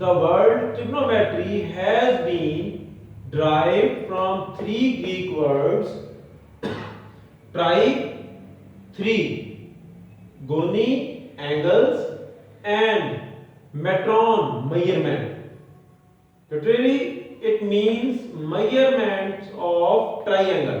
the word trigonometry has been derived from 3 Greek words: trig, 3, goni, angles, and metron, measurement. Literally it means measurements of triangle.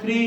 3،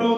2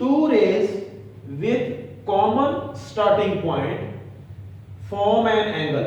2 rays with common starting point form an angle،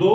2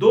2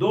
2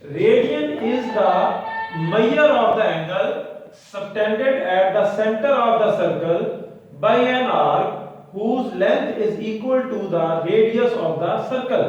is the measure of the angle subtended at the center of the circle by an arc whose length is equal to the radius of the circle.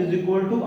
is equal to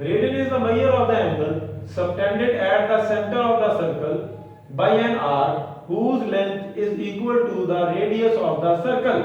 radian is the measure of the angle subtended at the center of the circle by an arc whose length is equal to the radius of the circle.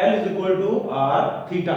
L is equal to R theta.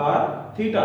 R theta.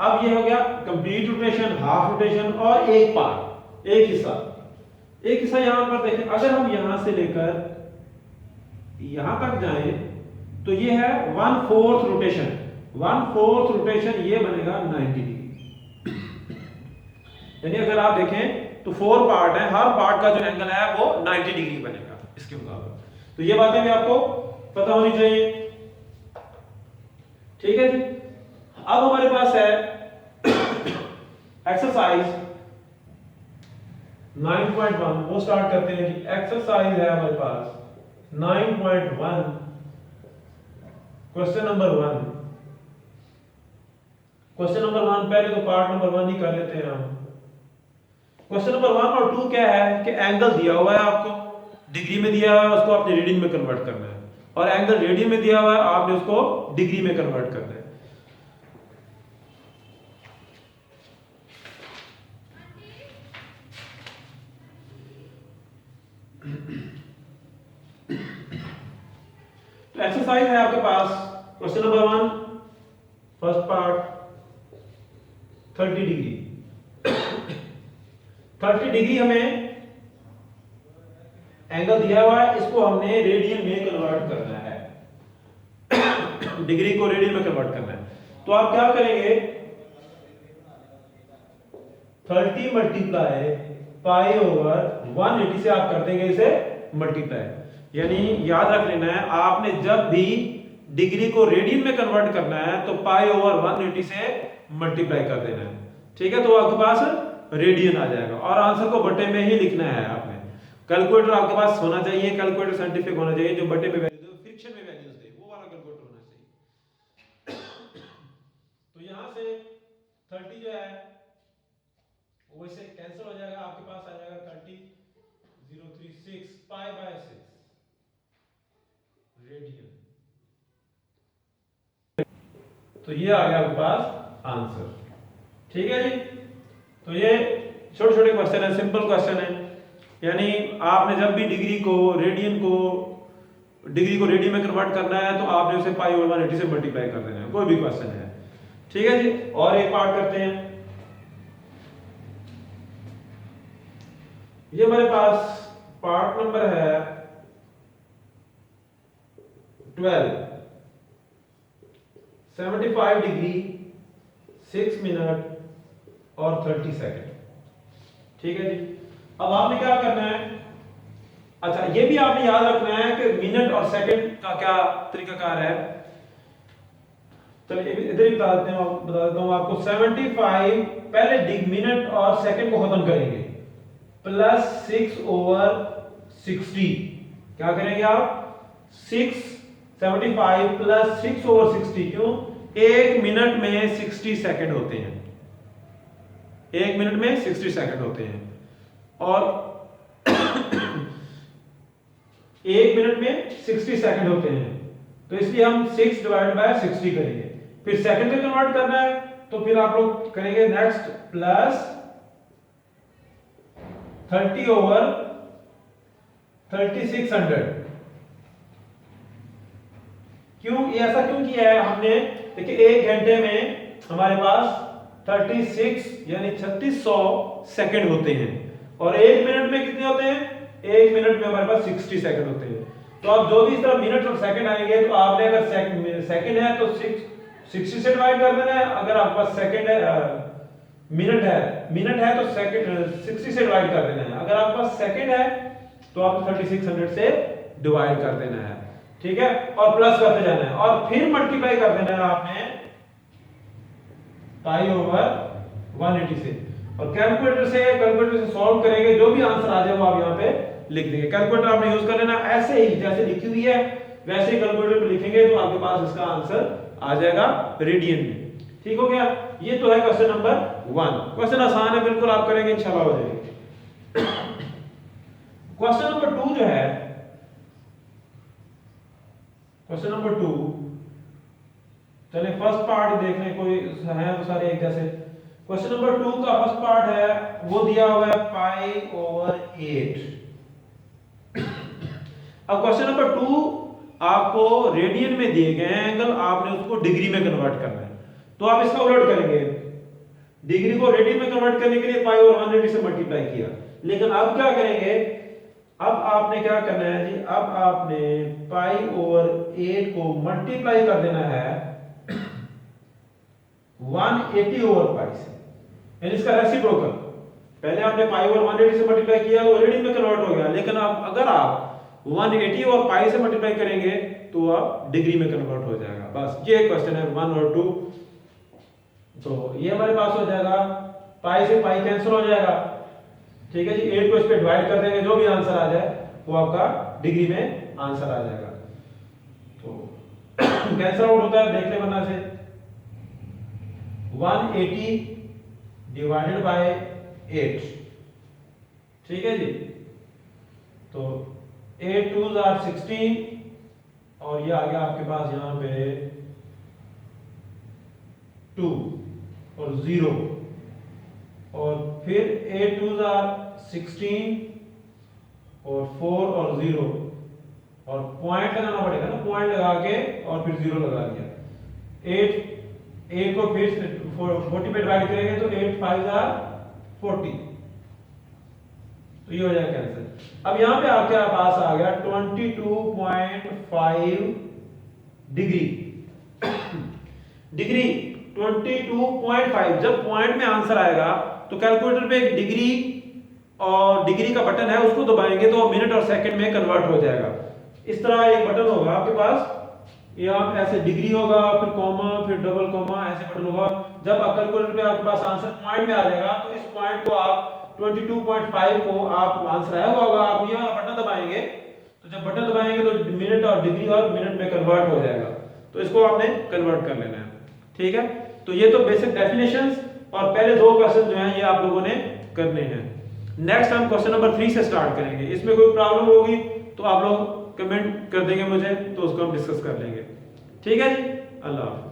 अब ये हो गया complete rotation, half rotation और एक part, एक हिस्सा यहां पर देखें, अगर हम यहां से लेकर यहां तक जाएं तो ये है 1/4 रोटेशन। 1/4 रोटेशन ये बनेगा 90 डिग्री। यानी अगर आप देखें तो 4 पार्ट है, हर पार्ट का जो एंगल है वो 90 डिग्री बनेगा इसके मुताबिक। तो ये बातें भी आपको पता होनी चाहिए, ठीक है जी। अब हमारे पास है एक्सरसाइज 9.1, वो स्टार्ट करते हैं जी। एक्सरसाइज है हमारे पास 9.1, क्वेश्चन नंबर 1। क्वेश्चन नंबर 1 पहले तो पार्ट नंबर 1 ही कर लेते हैं हम। क्वेश्चन नंबर 1 और 2 क्या है कि एंगल दिया हुआ है, आपको डिग्री में दिया हुआ है, उसको आपने रीडिंग में कन्वर्ट करना है, और एंगल रेडियन में दिया हुआ है, आपने उसको डिग्री में कन्वर्ट करना है। तो एक्सरसाइज है आपके पास question number 1 first part 30 degree. 30 degree हमें एंगल दिया हुआ है, इसको हमने रेडियन में कन्वर्ट करना है। डिग्री को रेडियन में कन्वर्ट करना है, तो आप क्या करेंगे, 30 मल्टीप्लाई पाई ओवर 180 से आप कर देंगे इसे मल्टीप्लाई। यानी याद रख लेना है, आपने जब भी डिग्री को रेडियन में कन्वर्ट करना है तो पाई ओवर 180 से मल्टीप्लाई कर देना है, ठीक है। तो आपके पास रेडियन आ जाएगा, और आंसर को बटे में ही लिखना है आपने। कैलकुलेटर आपके पास होना चाहिए, कैलकुलेटर साइंटिफिक होना चाहिए, जो बटे में वैल्यू दे, फ्रिक्शन में वैल्यूज दे, वो वाला कैलकुलेटर होना चाहिए। तो यहां से 30 जो है वो इससे कैंसिल हो जाएगा, आपके पास आ जाएगा 30,036 पाई बाय 6 रेडियन। तो ये आ गया आपके पास आंसर, ठीक है जी। तो ये छोटे छोटे क्वेश्चन है, सिंपल क्वेश्चन है। यानी आपने जब भी डिग्री को रेडियन में कन्वर्ट करना है तो आपने उसे पाई ओवर 180 से मल्टीप्लाई कर देना है, कोई भी क्वेश्चन है, ठीक है जी। और एक पार्ट करते हैं, ये हमारे पास पार्ट नंबर है 12, 75 डिग्री 6 मिनट और 30 सेकंड, ठीक है जी। अब आपने क्या करना है, अच्छा ये भी आपने याद रखना है कि मिनट और सेकंड का क्या तरीकाकार है। चलिए इधर ही बता देता हूं आपको। 75 पहले मिनट और सेकंड को खत्म करेंगे, प्लस 6 ओवर 60, क्या करेंगे आप 75 प्लस 6 ओवर 60, क्यों, 1 मिनट में 60 सेकंड होते हैं, 1 मिनट में 60 सेकंड होते हैं, और 1 मिनट में 60 सेकंड होते हैं, तो इसलिए हम 6 डिवाइड बाय 60 करेंगे। फिर सेकंड में कन्वर्ट करना है तो फिर आप लोग करेंगे नेक्स्ट प्लस 30 ओवर 3600। क्यों ऐसा क्यों किया है हमने, देखिए 1 घंटे में हमारे पास 36 यानी 3600 सेकंड होते हैं, और 1 मिनट में कितने होते हैं, 1 मिनट में हमारे पास 60 सेकंड होते हैं। तो आप जो भी इस तरह मिनट और सेकंड आएंगे तो आपने अगर सेकंड है तो 60 से डिवाइड कर देना है, अगर आपके पास सेकंड है मिनट है तो सेकंड 60 से डिवाइड कर देना है, अगर आपके पास सेकंड है तो आपको 3600 से डिवाइड कर देना है, ठीक है, और प्लस करते जाना है, और फिर मल्टीप्लाई कर देना है आपने पाई ओवर 180 से, और कैलकुलेटर से सॉल्व करेंगे, जो भी आंसर आ जाए वो आप यहाँ पे लिख देंगे। कैलकुलेटर आपने यूज कर लेना, ऐसे ही जैसे लिखी हुई है वैसे ही कैलकुलेटर पे लिखेंगे तो आपके पास इसका आंसर आ जाएगा रेडियन में, ठीक हो गया। ये तो है क्वेश्चन नंबर 1। क्वेश्चन आसान है बिल्कुल, आप करेंगे इंशाल्लाह हो जाएगी। क्वेश्चन नंबर 2 जो है, क्वेश्चन नंबर 2, चलिए फर्स्ट पार्ट देख लें, कोई है तो सारे एक जैसे। क्वेश्चन नंबर 2 का फर्स्ट पार्ट है, वो दिया हुआ है पाई ओवर 8। अब क्वेश्चन नंबर 2 आपको रेडियन में दिए गए हैं एंगल, आपने उसको डिग्री में कन्वर्ट करना है, तो आप इसका उलट करेंगे, डिग्री को रेडियन में कन्वर्ट करने के लिए पाई ओवर 180 से मल्टीप्लाई किया। लेकिन अब क्या करेंगे, अब आपने क्या करना है जी, अब आपने पाई ओवर 8 को मल्टीप्लाई कर देना है 180 ओवर पाई से, यानी इसका रेसिप्रोकल। पहले आपने पाई ओवर 180 से मल्टीप्लाई किया तो रेडियन में कन्वर्ट हो गया, लेकिन अब अगर आप 180 और पाई से मल्टीप्लाई करेंगे तो आप डिग्री में कन्वर्ट हो जाएगा। बस ये क्वेश्चन है 1 और 2। तो ये हमारे पास हो जाएगा, पाई से पाई कैंसिल हो जाएगा, ठीक है जी। 8 को इस पे डिवाइड कर देंगे, जो भी आंसर आ जाए वो आपका डिग्री में आंसर आ जाएगा। तो कैंसिल आउट होता है, देख ले वरना से 180 डिवाइडेड बाय 8, ठीक है जी। तो 8 2s are 16 और ये आ गया आपके पास यहाँ पे 2 और 0, और फिर 8 2s are 16 और 4 और 0, और पॉइंट लगाना पड़ेगा ना, पॉइंट लगा के और फिर 0 लगा दिया। 8 को फिर 40 पे डिवाइड करेंगे तो 8 5s are 40, तो ये हो जाएगा कैंसिल। अब यहाँ पे आपके पास आ गया 22.5 डिग्री। डिग्री 22.5, जब पॉइंट में आंसर आएगा तो कैलकुलेटर पे एक डिग्री और डिग्री का बटन है, उसको दबाएंगे तो मिनट और सेकंड में कन्वर्ट हो जाएगा। इस तरह एक बटन होगा आपके पास, यहाँ ऐसे डिग्री होगा, फिर कॉमा, फिर डबल कॉमा, ऐसे बटन होगा। जब कैलकुलेटर पे आपके पास आंसर पॉइंट में आ जाएगा तो इस पॉइंट को आप 22.5 को आप आंसर आया होगा, आप यहाँ बटन दबाएंगे, तो जब बटन दबाएंगे तो मिनट और डिग्री और मिनट में कन्वर्ट हो जाएगा। तो इसको आपने कन्वर्ट कर लेना है, ठीक है। तो ये तो बेसिक डेफिनेशंस और पहले 2 क्वेश्चन जो हैं ये आप लोगों ने करने हैं। नेक्स्ट हम क्वेश्चन नंबर 3 से स्टार्ट करेंगे। इसमें कोई प्रॉब्लम होगी तो आप लोग कमेंट कर देंगे मुझे, तो उसको हम डिस्कस कर लेंगे, ठीक है जी। अल्लाह हाफ़िज़।